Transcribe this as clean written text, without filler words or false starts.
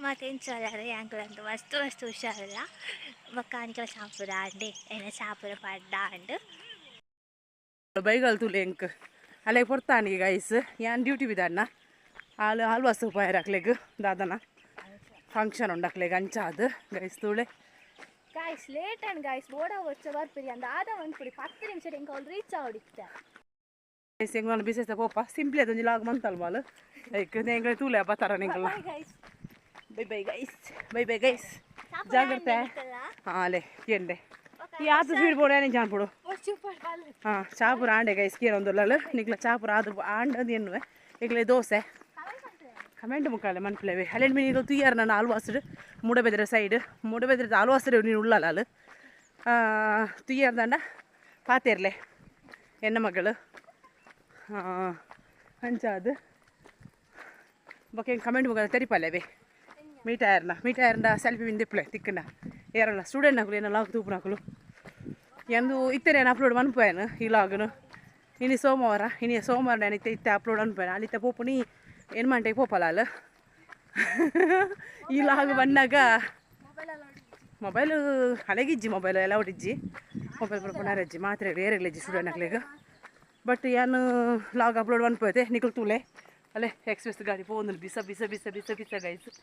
ಮತ್ತೆ ಯಾಂಕಲಂತೂ ಮಸ್ತ್ ಹುಷಾರಿಲ್ಲ ಬೊಕ್ಕ ಚಾಪುರ ಅಂಡೆ ಎನ್ನ ಚಾಪುರ ಪಡ್ಡ ಅಂಡ್ ಬೈಗಲ್ ತುಲೆ ಎಂಕ್ ಅಲ್ಲಿಗೆ ಕೊಡ್ತಾನೆ ಗೈಸ್ ಯಾನ್ ಡ್ಯೂಟಿ ಬಿದ್ದಾನ ಹಾಲು ಹಲ್ವಾಸು ರೂಪಾಯಿ ಹಾಕ್ಲೆಗ್ ದಾದನ ಫಂಕ್ಷನ್ ಉಂಡಾಕ್ಲೆಗ್ ಅಂಚಾದ ಗೈಸ್ ತುಳೆ ಗಾಯ್ಸ್ ಲೇಟ್ ಅಂಡ್ ಗಾಯ್ಸ್ ಬೋಡ వచ్చ ಬರ್ಪಿರಿ ಅಂದ ಆದ ಒಂದ್ಪುರಿ 10 ನಿಮಿಷ ಎಂಕ ಅವ್ರು ರೀಚ್ ಆವಡಿತ್ತೆ ಗೈಸ್ ಎಂಗ್ ನಾನು ಬಿಸೆಸ ಪೋಪ ಸಿಂಪ್ಲಿ ಅದೊಂದು ಲಾಗ್ ಮಂತಲ್ ಮಾಲ್ ಲೈಕ್ ನೆಂಗ ತುಲೆ ಬತ್ತಾರ ನಿಂಗಲ್ಲ ಬೈ ಗೈಸ್ ಜಾಗ್ರತೆ ಹಾಂ ಅಲೆ ಎಂಡೆ ಯಾತು ಸ್ವೀಟ್ ಬೋಡ ಏನು ಜಾನ್ಪುಡು ಹಾಂ ಚಾಪುರ ಆಂಡೆ ಗೈಸ್ ಕೀರೊಂದುಲ್ಲ ನಿಗ್ಲ ಚಾಪುರ ಆದು ಆಂಡದು ಎನ್ನುವೆ ಈಗಲೇ ದೋಸೆ ಕಮೆಂಟ್ ಮುಕ್ಕಾಲೆ ಮನ್ಪ್ಲೇವೆ ಅಲ್ಲೇನು ಮೀನು ತುಯ್ಯಾರ ನಾನು ಆಲ್ವಾಸ್ಡ್ ಮೂಡಬೆದ್ರೆ ಸೈಡ್ ಮೂಡಬೆದ್ರೆ ಆಲ್ವಾಸ್ಡ್ ನೀನು ಉಳ್ಳಲ್ಲ ಅಲ್ಲಿ ತುಯ್ಯಾರ ದಂಡ ಪಾತೇರ್ಲೆ ಎನ್ನ ಮಗಳು ಹಂಚಾದು ಬೊಕ್ಕೆ ಕಮೆಂಟ್ ಮುಕ್ಕಾಲೆ ತೆರಿಪಲ್ಲೇವೆ ಮೀಟಾಯರ್ನ ಸೆಲ್ಫಿ ವಿಂದಿಪ್ಲೆ ತಿಕ್ಕಂಡ ಏರಲ್ಲ ಸ್ಟೂಡೆಂಟ್ ನಾಕಲು ಏನೋ ಲಾಗ್ ತೂಪು ನಾಕಲು ಎಂದು ಇತ್ತೇನು ಅಪ್ಲೋಡ್ ಮನ್ಪೋಯನು ಈ ಲಾಗ್ನು ಇನ್ನು ಸೋಮವಾರ ನಾನು ಇತ್ತೆ ಅಪ್ಲೋಡ್ ಅನ್ಪೋಯನು ಅಲ್ಲಿತ್ತ ಪೋಪುನಿ ಏನು ಮಂಟೆಗೆ ಪೋಪಲ್ಲ ಅಲ್ಲ ಈ ಲಾಗ್ ಬಂದಾಗ ಮೊಬೈಲು ಹಳೆಗಿಜ್ಜಿ ಮೊಬೈಲು ಎಲ್ಲ ಹೊಡಿಜ್ಜಿ ಮೊಬೈಲ್ ಪುನರಜ್ಜಿ ಮಾತ್ರ ಏರೆಗ್ಲಜ್ಜಿ ಸ್ಟೂಡೆಂಟ್ ಹಾಕ್ಲಿಗೆ ಬಟ್ ಏನು ಲಾಗ್ ಅಪ್ಲೋಡ್ ಅನ್ಪೋಯ್ತೆ ನಿಕಲ್ ತೂಲೆ ಅಲ್ಲೇ ಎಕ್ಸ್ಪ್ರೆಸ್ ಗಾಡಿ ಪೋಂದು ಬಿಸ ಗೈಸ್